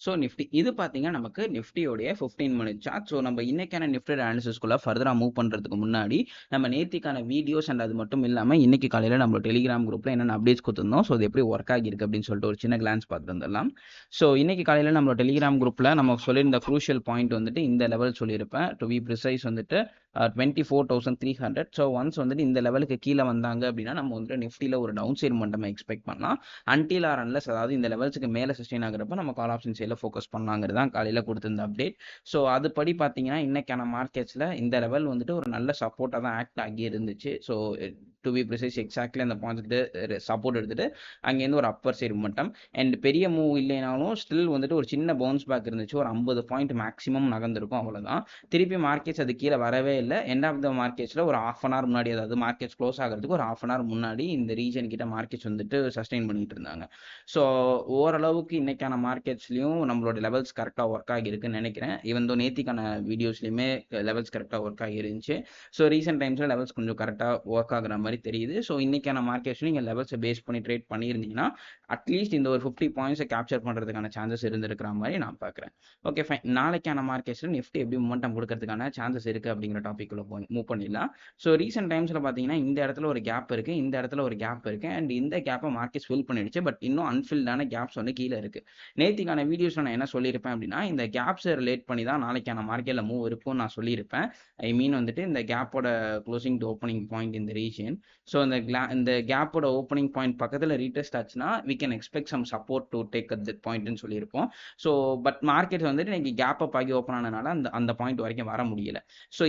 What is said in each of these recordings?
So Nifty இது பார்த்தீங்கன்னா நமக்கு நிஃப்டியோடைய 15 மினிட் சார்ட். ஸோ நம்ம இன்னைக்கான நிஃப்டி அனாலிசிஸ்குள்ள ஃபர்தராக மூவ் பண்ணுறதுக்கு முன்னாடி நம்ம நேத்திக்கான வீடியோஸ் அண்ட் அது மட்டும் இல்லாமல் இன்னைக்கு காலையில் நம்ம டெலிகிராம் குரூப்பில் என்னென்ன அப்டேட்ஸ் கொடுத்துருந்தோம், ஸோ அது எப்படி ஒர்க் ஆகிருக்கு அப்படின்னு சொல்லிட்டு ஒரு சின்ன கிளான்ஸ் பார்த்துட்டு வந்துடலாம். ஸோ இன்னைக்கு காலையில் நம்ம டெலிகிராம் குரூப்பில் நம்ம சொல்லியிருந்த க்ரூஷியல் பாயிண்ட் வந்துட்டு இந்த லெவல் சொல்லியிருப்பேன். டு பி ப்ரிசைஸ் வந்துட்டு 24,300. ஸோ ஒன்ஸ் வந்துட்டு இந்த லெவலுக்கு கீழே வந்தாங்க அப்படின்னா நம்ம வந்துட்டு நிஃப்டியில் ஒரு டவுன் சைட் மொமெண்டம் எக்ஸ்பெக்ட் பண்ணலாம். அன்டில் ஆர் அன்லெஸ், அதாவது இந்த லெவல்ஸுக்கு மேலே சஸ்டெயின் ஆகிறப்ப நம்ம கால் ஆப்ஷன் சைடில் ஃபோக்கஸ் பண்ணலாங்கிறது தான் காலையில் கொடுத்திருந்த அப்டேட். ஸோ அதுபடி பார்த்தீங்கன்னா இன்னைக்கான மார்க்கெட்ஸில் இந்த லெவல் வந்துட்டு ஒரு நல்ல சப்போர்ட்டாக தான் ஆக்ட் ஆகி இருந்துச்சு. So to be precise exactly அந்த பாயிண்ட்ஸ்க்கு சப்போர்ட் எடுத்துட்டு அங்கேருந்து ஒரு அப்பர் சைடு மொமெண்டம் அண்ட் பெரிய மூவ் இல்லைனாலும் ஸ்டில் வந்துட்டு ஒரு சின்ன பவுன்ஸ் பேக் இருந்துச்சு. ஒரு 50 பாயிண்ட் மேக்ஸிமம் நகர்ந்திருக்கும், அவ்வளோதான். திருப்பி மார்க்கெட்ஸ் அது கீழே வரவே இல்லை. எண்ட் ஆஃப் த மார்க்கெட்ஸில் ஒரு ½ அன் ஹவர் முன்னாடி, அதாவது மார்க்கெட்ஸ் க்ளோஸ் ஆகிறதுக்கு ஒரு ½ அன் ஹவர் முன்னாடி இந்த ரீஜன் கிட்ட மார்க்கெட்ஸ் வந்துட்டு சஸ்டெயின் பண்ணிட்டு இருந்தாங்க. ஸோ ஓரளவுக்கு இன்னைக்கான மார்க்கெட்ஸ்லையும் நம்மளோட லெவல்ஸ் கரெக்டாக ஒர்க் ஆகியிருக்குன்னு நினைக்கிறேன். ஈவன் தோ நேத்திக்கான வீடியோஸ்லையுமே லெவல்ஸ் கரெக்டாக ஒர்க் ஆகிருந்துச்சு. ஸோ ரீசெண்ட் டைம்ஸில் லெவல்ஸ் கொஞ்சம் கரெக்டாக ஒர்க் ஆகுற மாதிரி தெரியுது. ஸோ இன்னைக்கான மார்க்கெட்ஸ்லையும் நீங்கள் லெவல்ஸை பேஸ் பண்ணி ட்ரேட் பண்ணியிருந்தீங்கன்னா அட்லீஸ்ட் இந்த ஒரு 50 பாயிண்ட்ஸை கேப்சர் பண்ணுறதுக்கான சான்சஸ் இருந்திருக்கிற மாதிரி நான் பார்க்குறேன். Okay fine. நாளைக்கான மார்க்கெட்ஸில் நிஃப்டி எப்படி மொமெண்டம் கொடுக்கறதுக்கான சான்சஸ் இருக்குது அப்படிங்கிற டாபிக்குள்ள மூவ் பண்ணிடலாம். ஸோ ரீசெண்ட் டைம்ஸில் பார்த்தீங்கன்னா இந்த இடத்துல ஒரு கேப் இருக்குது, இந்த இடத்துல ஒரு கேப் இருக்குது அண்ட் இந்த கேப்பை மார்க்கெட்ஸ் ஃபில் பண்ணிடுச்சு. பட் இன்னும் அன்ஃபில்டான கேப்ஸ் வந்து கீழே இருக்குது. நேத்திக்கான வீடியோஸில் நான் என்ன சொல்லியிருப்பேன் அப்படின்னா இந்த கேப்ஸை ரிலேட் பண்ணி தான் நாளைக்கான மார்க்கெட்டில் மூவ் இருக்கும்னு நான் சொல்லியிருப்பேன். ஐ மீன் வந்துட்டு இந்த கேப்போட க்ளோசிங் டு ஓப்பனிங் பாயிண்ட் இந்த ரீஜன். ஸோ இந்த கேப்போட ஓப்பனிங் பாயிண்ட் பக்கத்தில் ரீடெஸ்ட் ஆச்சுன்னா we can expect some support to take at that point ன்னு சொல்லியிருப்போம். ஸோ பட் மார்க்கெட் வந்துட்டு இன்னைக்கு கேப் அப் ஆகி ஓப்பன் ஆனதுனால அந்த பாயிண்ட் வரைக்கும் வர முடியல. ஸோ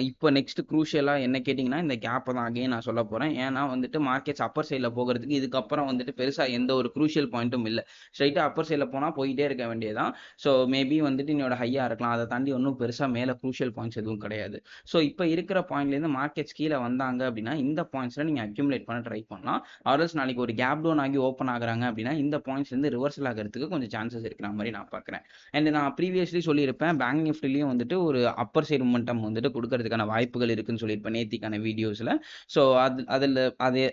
இப்போ நெக்ஸ்ட் க்ரூஷியலாக என்ன கேட்டிங்கன்னா இந்த கேப்பை தான் அகைன் நான் சொல்ல போகிறேன். ஏன்னா வந்துட்டு மார்க்கெட்ஸ் அப்பர் சைடில் போகிறதுக்கு இதுக்கப்புறம் வந்துட்டு பெருசாக எந்த ஒரு க்ரூஷியல் பாயிண்ட்டும் இல்லை. ஸ்ட்ரைட்டாக அப்பர் சைடில் போனால் போயிட்டே இருக்க வேண்டியதான். ஸோ மேபி வந்துட்டு என்னோட ஹையாக இருக்கலாம், அதை தாண்டி ஒன்றும் பெருசாக மேலே க்ரூஷியல் பாயிண்ட்ஸ் எதுவும் கிடையாது. ஸோ இப்போ இருக்கிற பாயிண்ட்லேருந்து மார்க்கெட்ஸ் கீழே வந்தாங்க அப்படின்னா இந்த பாயிண்ட்ஸில் நீங்கள் அக்யூமுலேட் பண்ண ட்ரை பண்ணலாம். ஆர்எல்ஸ் நாளைக்கு ஒரு கேப் டவுன் ஆகி ஓப்பன் ஆகுறாங்க அப்படின்னா இந்த பாயிண்ட்ஸ்லேருந்து ரிவர்சல் ஆகிறதுக்கு கொஞ்சம் சான்சஸ் இருக்கிற மாதிரி நான் பார்க்குறேன். அண்ட் நான் ப்ரீவியஸ்லி சொல்லியிருப்பேன் பேங்க் நிஃப்டிலையும் வந்துட்டு ஒரு அப்பர் சைடு மொமெண்டம் வந்துட்டு கொடுக்கறதுக்கான வாய்ப்புகள் இருக்குன்னு சொல்லியிருப்பேன் நேத்திக்கான வீடியோஸில். ஸோ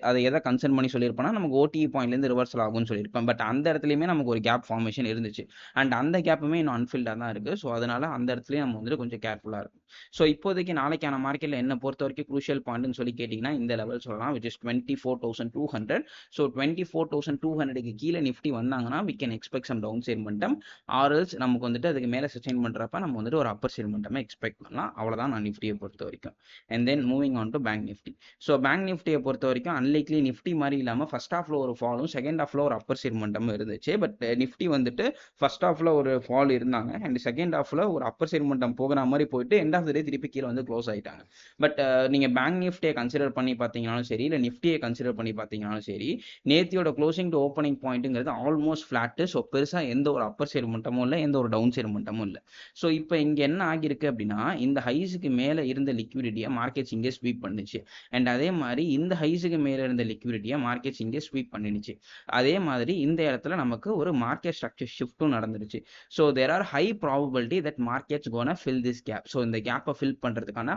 அதை எதை கன்சர்ன் பண்ணி சொல்லியிருப்பேன்னா நமக்கு ஓடிஇ பாயிண்ட்லேருந்து ரிவர்சல் ஆகும்னு சொல்லியிருப்பேன். பட் அந்த இடத்துலையுமே நமக்கு ஒரு கேப் ஃபார்மேஷன் இருந்துச்சு அண்ட் அந்த கேப்புமே இன்னும் அன்ஃபில்டாக தான் இருக்குது. ஸோ அதனால அந்த இடத்துலையும் நம்ம வந்துட்டு கொஞ்சம் கேர்ஃபுல்லாக இருக்கும். ஸோ இப்போதைக்கு நாளைக்கான மார்க்கெட்டில் என்ன பொறுத்த வரைக்கும் க்ரூஷியல் பாயிண்ட்னு சொல்லி கேட்டிங்கன்னா இந்த லெவல் சொல்லலாம், which is 24,200. ஸோ 24,200க்கு கீழே நிஃப்டி வந்தாங்கன்னா we can expect some down side momentum, or else நமக்கு வந்துட்டு அதுக்கு மேலே சஸ்டெயின் பண்ணுறப்ப நம்ம வந்துட்டு ஒரு அப்பர் சைடு மொமெண்டம் எக்ஸ்பெக்ட் பண்ணலாம். அவ்வளோதான் நான் நிஃப்டியை பொறுத்த வரைக்கும். And then moving on to bank Nifty. So bank நிஃப்டியை பொறுத்த வரைக்கும் அன்லைக்லி நிஃப்டி மாதிரி இல்லாமல் ஃபர்ஸ்ட் ஹாஃப்ல ஒரு ஃபாலும் செகண்ட் ஹாஃப்ல ஒரு அப்பர் சைடு மொமெண்டம் இருந்துச்சு. பட் நிஃப்டி வந்துட்டு ஃபர்ஸ்ட் ஹாஃப்ல ஒரு ஃபால் இருந்தாங்க அண்ட் செகண்ட் ஹாஃப்ல ஒரு அப்பர் சைடு மொமெண்டம் போகிற மாதிரி போயிட்டு எண்ட் ஆஃப் த டே திருப்பி கீழே வந்து க்ளோஸ் ஆகிட்டாங்க. பட் நீங்கள் பேங்க் நிஃப்டியை கன்சிடர் பண்ணி பார்த்தீங்கன்னாலும் சரி, இல்லை நிஃப்டியை கன்சிடர் பண்ணி பார்த்தீங்கன்னாலும் சரி, நேத்தியோட க்ளோசிங் டு ஓப்பனிங் பாயிண்ட்டுங்கிறது ஆல்மோஸ்ட் ஃபிளாட்டு. ஸோ பெருசாக எந்த ஒரு அப்பர் சைடு மொமெண்டமும் இல்லை, எந்த ஒரு டவுன் சைடு மொமெண்டமும் இல்லை. ஸோ இப்போ இங்கே என்ன ஆகிருக்கு அப்படின்னா இந்த ஹைஸுக்கு மேலே இருந்த லிக்விடிட்டியை மார்க்கெட்ஸ் இங்கே ஸ்வீப் பண்ணுச்சு அண்ட் அதே மாதிரி இந்த ஹைஸுக்கு மேலே இருந்த லிக்விடிட்டியை மார்க்கெட்ஸ் இங்கே ஸ்வீப் பண்ணிடுச்சு. அதே மாதிரி இந்த இடத்துல நமக்கு ஒரு மார்க்கெட் ஸ்ட்ரக்சர் ஷிஃப்ட்டும் நடந்துருச்சு. So there are high probability that markets gonna fill this gap. So இந்த கேப்பை ஃபில் பண்ணுறதுக்கான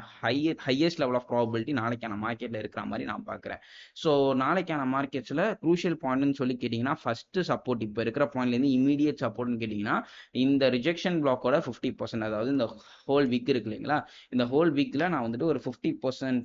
ஹையஸ்ட் லெவல் ஆஃப் ப்ராபபிலிட்டி நாளைக்கான மார்க்கெட்டில் இருக்கிற மாதிரி நான் பார்க்குறேன். ஸோ நாளைக்கான மார்க்கெட்ஸில் க்ரூஷியல் பாயிண்ட்னு சொல்லி கேட்டிங்கன்னா ஃபஸ்ட்டு சப்போர்ட் இப்போ இருக்கிற பாயிண்ட்லேருந்து இமீடியட் சப்போர்ட்னு கேட்டிங்கன்னா இந்த ரிஜெக்ஷன் பிளாக்கோட 50%, அதாவது இந்த ஹோல் வீக் இருக்கு இல்லைங்களா, இந்த ஹோல் வீக்கில் நான் வந்துட்டு ஒரு 50%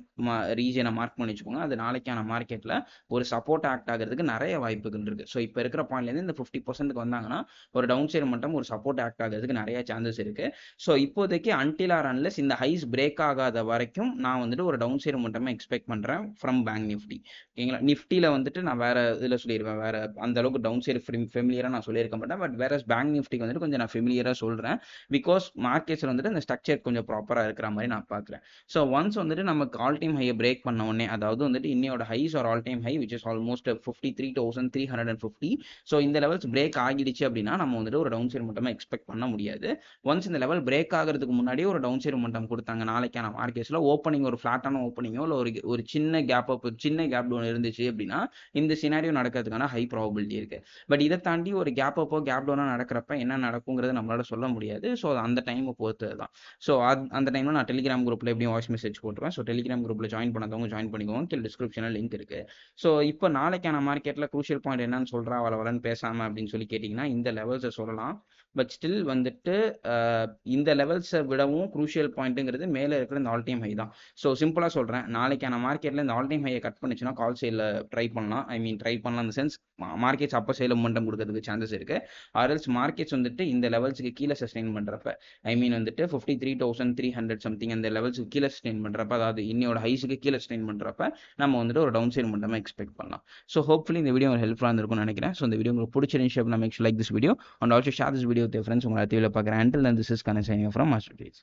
ரீஜனை மார்க் பண்ணி வச்சுக்கோங்க. அது நாளைக்கான மார்க்கெட்டில் ஒரு சப்போர்ட் ஆக்ட் ஆகிறதுக்கு நிறைய வாய்ப்புகள் இருக்குது. ஸோ இப்போ இருக்கிற பாயிண்ட்லேருந்து இந்த 50%க்கு வந்தாங்கன்னா ஒரு டவுன் சைடு மட்டும் ஒரு சப்போர்ட் ஆக்ட் ஆகிறதுக்கு நிறைய சான்சஸ் இருக்குது. ஸோ இப்போதைக்கு அன்டில் ஆர் அன்லெஸ் இந்த ஹைஸ் பிரேக் ஆகாத வரைக்கும் நான் வந்துட்டு ஒரு டவுன் சைடு மட்டுமே எக்ஸ்பெக்ட் பண்ணுறேன் ஃப்ரம் பேங்க் நிஃப்டி. ஓகேங்களா. நிஃப்டியில் வந்துட்டு நான் வேறு இதில் சொல்லியிருப்பேன், வேறு அந்த அளவுக்கு டவுன் சைடு ஃபெமிலியராக நான் சொல்லியிருக்க மாட்டேன். பட் வேற பேங்க் நிஃப்டிக்கு வந்துட்டு கொஞ்சம் நான் ஃபெமிலியராக சொல்கிறேன், பிகாஸ் மார்க்கெட்ஸில் வந்துட்டு இந்த ஸ்ட்ரக்சர் கொஞ்சம் ப்ராப்பராக இருக்கிற மாதிரி நான் பார்க்குறேன். ஸோ ஒன்ஸ் வந்துட்டு நமக்கு ஆல் டைம் ஹையை பிரேக் பண்ண உடனே, அதாவது வந்துட்டு இன்னையோட ஹைஸ் ஒரு all time high which is almost 53,350. So இந்த லெவல்ஸ் பிரேக் ஆகிடுச்சு அப்படின்னா நம்ம வந்துட்டு ஒரு டவுன் சைடு மட்டுமே எக்ஸ்பெக்ட் பண்ண முடியாது. ஒன்ஸ் இந்த லெவல் பிரேக் ஆகிறதுக்கு முன்னாடியே ஒரு டவுன் சைடு மொமெண்டம் கொடுத்தாங்க நாளைக்கான மார்க்கெட்ஸில் ஓப்பனிங் ஒரு ஃப்ளாட்டான ஓப்பனிங்கோ இல்லை ஒரு சின்ன கேப் அப் சின்ன கேப் டவுன் இருந்துச்சு அப்படின்னா இந்த சினாரியோ நடக்கிறதுக்கான ஹை ப்ராபபிலிட்டி இருக்குது. பட் இதை தாண்டி ஒரு கேப் அப்போ கேப் டவுனாக நடக்கிறப்ப என்ன நடக்குங்கிறது நம்மளால சொல்ல முடியாது. ஸோ அந்த டைமை பொறுத்தது தான். ஸோ அந்த டைமில் நான் டெலிகிராம் குரூப்பில் எப்படியும் வாய்ஸ் மெசேஜ் போட்டுருவேன். ஸோ டெலிகிராம் குரூப்பில் ஜாயின் பண்ணாதவங்க ஜாயின் பண்ணிக்கோங்க. கீழே டிஸ்கிரிப்ஷனில் லிங்க் இருக்குது. ஸோ இப்போ நாளைக்கான மார்க்கெட்டில் க்ரூஷியல் பாயிண்ட் என்னன்னு சொல்கிறா வளன்னு பேசாமல் அப்படின்னு சொல்லி கேட்டிங்கன்னா இந்த லெவல்ஸை சொல்லலாம். பட் ஸ்டில் வந்துட்டு இந்த லெவல்ஸை விடவும் க்ரூஷியல் பாயிண்ட்டுங்கிறது மேலே இருக்கிற இந்த ஆல் டைம் ஹை தான். ஸோ சிம்பிளாக சொல்கிறேன், நாளைக்கான மார்க்கெட்டில் இந்த ஆல் டைம் ஹையை கட் பண்ணிச்சுன்னா கால் சைடில் ட்ரை பண்ணலாம். ட்ரை பண்ணலாம் இந்த சென்ஸ் மார்க்கெட்ஸ் அப்போ சைடில் மொமெண்டம் கொடுக்கறதுக்கு சான்சஸ் இருக்குது. ஆர்எல்ஸ் மார்க்கெட்ஸ் வந்துட்டு இந்த லெவல்ஸுக்கு கீழே சஸ்டெயின் பண்ணுறப்ப வந்துட்டு 53,300 சம்திங் அந்த லெவல்ஸுக்கு கீழே சஸ்டெயின் பண்ணுறப்ப, அதாவது இன்னையோட ஹைஸுக்கு கீழே சஸ்டெயின் பண்ணுறப்ப நம்ம வந்துட்டு ஒரு டவுன் சைட் மொமெண்டம் எக்ஸ்பெக்ட் பண்ணலாம். ஸோ ஹோப்ஃபுல்லி இந்த வீடியோ ஹெல்ப்ஃபுல்லாக இருந்திருக்கும்னு நினைக்கிறேன். ஸோ இந்த வீடியோ உங்களுக்கு பிடிச்சிருந்துச்சு அப்படின்னா make sure like this video and also share this video with friends. உங்களை தேவையில் பார்க்குறேன். Until then, this is Kanan signing off from Master Trades.